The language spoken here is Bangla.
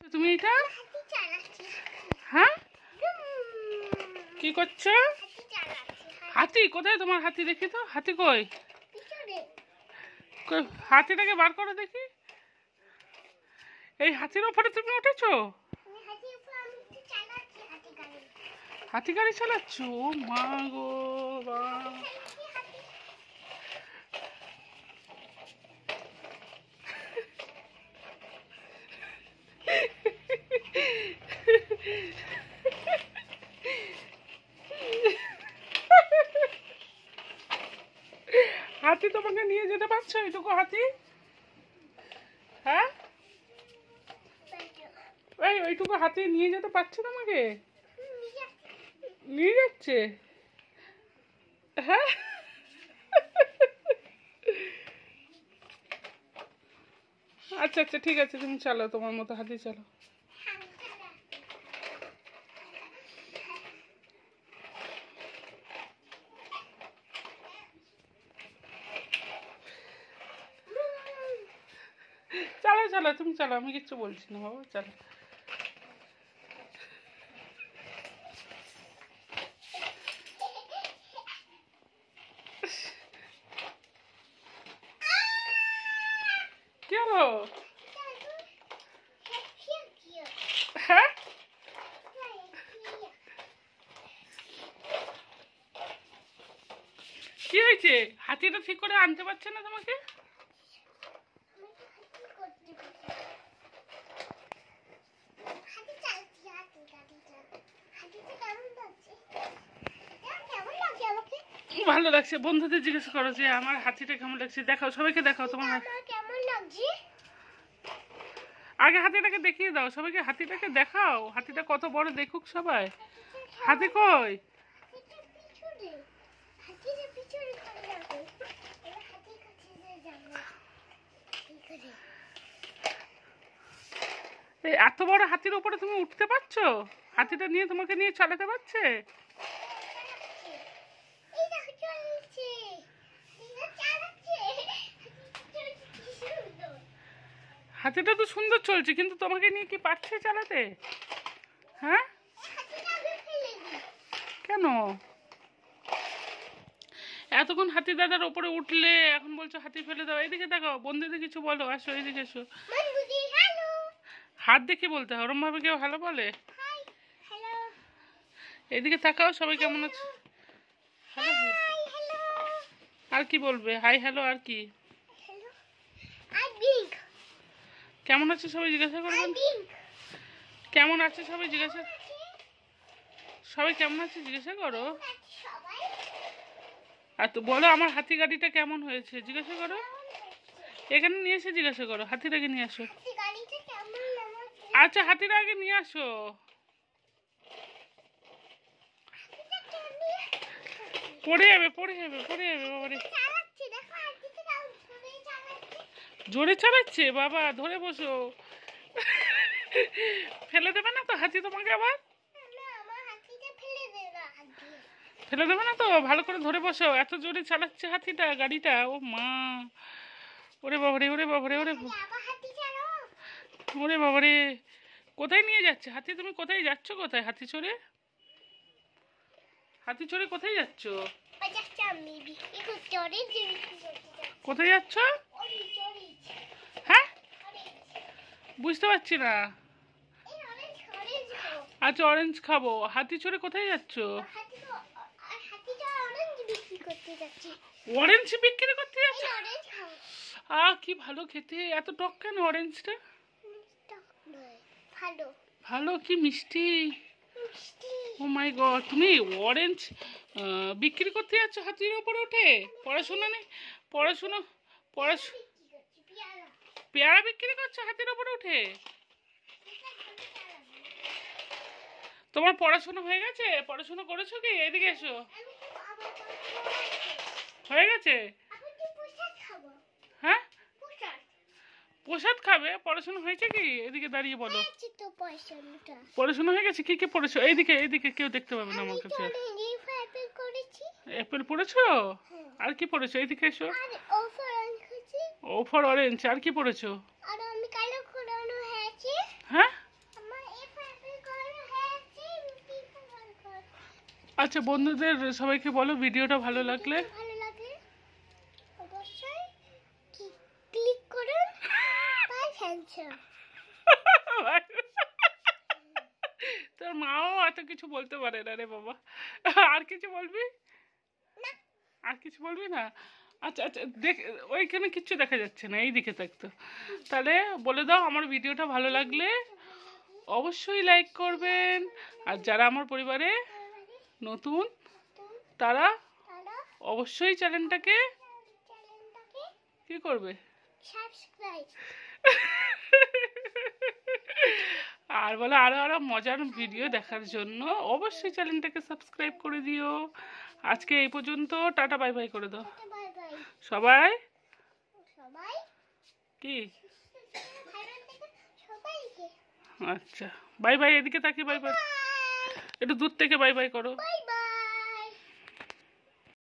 তুমি এটা হ্যাঁ কি করছো? হাতি কোথায়? তোমার হাতি দেখি তো। হাতি কই? হাতিটাকে বার করো দেখি। এই হাতির ওপরে তুমি উঠেছো? হাতি গাড়ি চালাচ্ছ? ও মা গো বা। হাতি তোমাকে নিয়ে যেতে পারছো এইটুকু হাতি? হ্যাঁ এই ওইটুকু হাতি নিয়ে যেতে পারছো তোমাকে? নিয়ে যাচ্ছে? হ্যাঁ আচ্ছা আচ্ছা ঠিক আছে, তুমি চালো তোমার মতো হাতি চালো। চালো চালো তুমি চালো, আমি কিচ্ছু বলছি না বাবা, চালো। কি হলো? হ্যাঁ কি হয়েছে? হাতিটা ঠিক করে আনতে পারছে না তোমাকে? ভালো লাগছে। বন্ধুদের জিজ্ঞেস করো যে আমার হাতিটা কেমন লাগছে, দেখাও সবাইকে, দেখাও তোমার কেমন লাগছে। আগে হাতিটাকে দেখিয়ে দাও সবাইকে, হাতিটাকে দেখাও, হাতিটা কত বড় দেখুক সবাই। হাতি কই? এই এত বড় হাতির উপরে তুমি উঠতে পারছো? হাতিটা নিয়ে তোমাকে নিয়ে চালাতে পারছে? হাতিটা তো সুন্দর চলছে, কিন্তু তোমাকে নিয়ে কি পারছে চালাতে? হ্যাঁ কেন এতক্ষণ হাতি দাদার ওপরে উঠলে এখন বলছো হাতি ফেলে দাও? এইদিকে দেখাও, বন্ধুদের কিছু বলো, আসো এইদিকে এসো। হাত দেখে বলতে হয়, ওরম ভাবে কেউ হ্যালো বলে? এদিকে তাকাও, সবাই কেমন আছে? হ্যালো আর কি বলবে? হাই হ্যালো আর কি? কেমন আছে সবাই জিজ্ঞাসা করবেন। কেমন আছে সবাই জিজ্ঞাসা, সবাই কেমন আছে জিজ্ঞাসা করো। আর তো বলো আমার হাতি গাড়িটা কেমন হয়েছে জিজ্ঞাসা করো। এখানে নিয়ে এসে জিজ্ঞাসা করো, হাতিটাকে নিয়ে আসো। আচ্ছা হাতিটা আগে নিয়ে আসো। পড়ে যাবে পড়ে যাবে পড়ে যাবে বাবারে। জোরে চালাচ্ছে বাবা, ধরে বসো। ফেলে দেবে না তো হাতি তোমাকে আবার? ফেলে দেবে না তো? ভালো করে ধরে বসো। এত জোরে চালাচ্ছে হাতিটা গাড়িটা, ও মা। ওরে বাবারে ওরে বাবারে ওরে ওরে বাবারে। কোথায় নিয়ে যাচ্ছে হাতি? তুমি কোথায় যাচ্ছ? কোথায় হাতি চড়ে? হাতি চড়ে কোথায় যাচ্ছ? কোথায় যাচ্ছ? হ্যাঁ বুঝতে পারছি না। আচ্ছা অরেঞ্জ খাবো। হাতি চড়ে কোথায় যাচ্ছ? অরেঞ্জ বিক্রি করতে যাচ্ছ? কি ভালো খেতে। এত টক কেন অরেঞ্জটা? ভালো কি মিষ্টি। ও মাই গড, তুমি অরেঞ্জ বিক্রি করতে যাচ্ছ হাতির উপরে উঠে? পড়াশোনা নেই? পড়াশোনা পড়াশোনা পেয়ারা বিক্রি করছো হাতির উপরে উঠে? তোমার পড়াশোনা হয়ে গেছে? পড়াশোনা করেছো কি? এদিকে এসো। হয়ে গেছে? হ্যাঁ প্রসাদ খাবে? পড়াশোনা হয়েছে কি? এদিকে দাঁড়িয়ে বলো। পড়াশোনা হয়ে গেছে? কি কি পড়েছো? এইদিকে এইদিকে, কেউ দেখতে পাবে না আমার কাছে। অ্যাপেল পড়েছো? আর কি পড়েছো? এইদিকে এসো। O for orange. আর কি পড়েছো? হ্যাঁ আচ্ছা বন্ধুদের সবাইকে বলো ভিডিওটা ভালো লাগলে ভালো লাগলে অবশ্যই ক্লিক করুন বাই ফ্যানসা। তোর মাও এত কিছু বলতে পারে না রে বাবা। আর কিছু বলবি? আর কিছু বলবি না? আচ্ছা আচ্ছা দেখ, ওইখানে কিচ্ছু দেখা যাচ্ছে না, এই দিকে থাকতো। তাহলে বলে দাও আমার ভিডিওটা ভালো লাগলে অবশ্যই লাইক করবেন, আর যারা আমার পরিবারে নতুন তারা অবশ্যই চ্যানেলটাকে কি করবে, সাবস্ক্রাইব। আর বলো আরো আরো মজার ভিডিও দেখার জন্য অবশ্যই চ্যানেলটাকে সাবস্ক্রাইব করে দিও। আজকে এই পর্যন্ত, টাটা বাই বাই করে দাও বাই বাই সবাই। সবাই। কি সবাইকে আচ্ছা বাই বাই, এদিকে তাকিয়ে বাই বাই, একটু দূর থেকে বাই বাই করো। Bye bye.